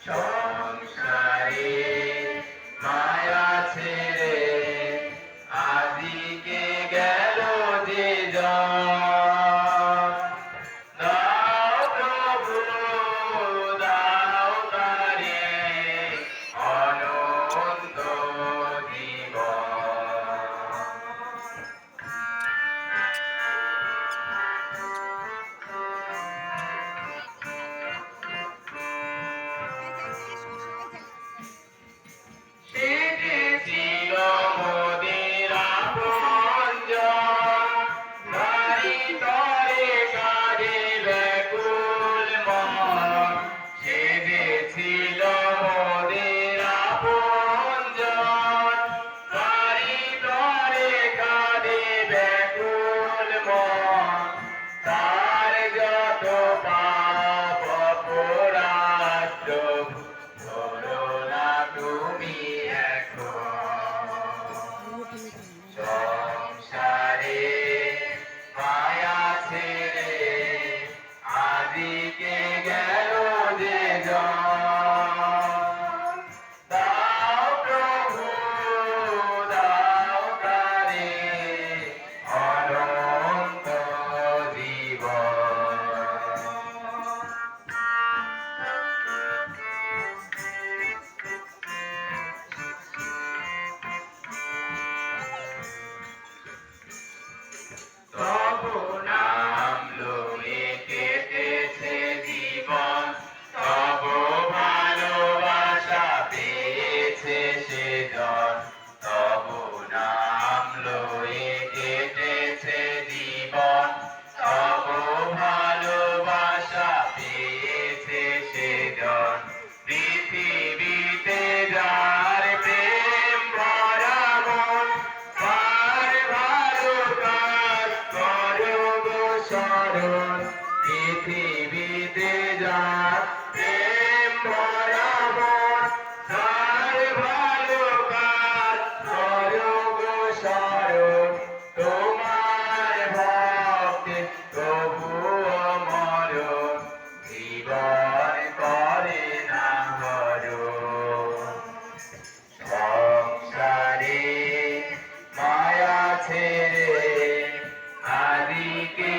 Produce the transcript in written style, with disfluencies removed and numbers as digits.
সংসারে মায়া ছেড়ে আদিকে গেল যে জন। দাও প্রভু দাও তারে অনন্ত জীবন। সে যে ছিল মোদের আপনজন, বাড়ি তরে কাঁদে ব্যাকুল মন। সে যে ছিল মোদের আপনজন, বাড়ি তরে কাঁদে ব্যাকুল মন। তার যত পাপ অপরাধ প্রভু ধরো না তুমি এখন। সংসারে মায়া ছেড়ে আদিকে গেল যে জন। দাও প্রভু দাও তারে অনন্ত জীবন। তব নাম লয়ে কেটেছে জীবন, তব ভালোবাসা পেয়েছে সেজন। তব নাম লয়ে কেটেছে জীবন, তব ভালোবাসা পেয়েছে সেজন। পৃথিবীতে যার প্রেম ভরা মন, তার ভালো কাজ করো গো স্মরণ। পৃথিবীতে যার প্রেম ভরা মন, তার ভালো কাজ করো গো স্মরণ। তোমার ভক্তি তবুও মরণ, জীবন করে না হরণ। সংসারে মায়া ছেড়ে আদিকে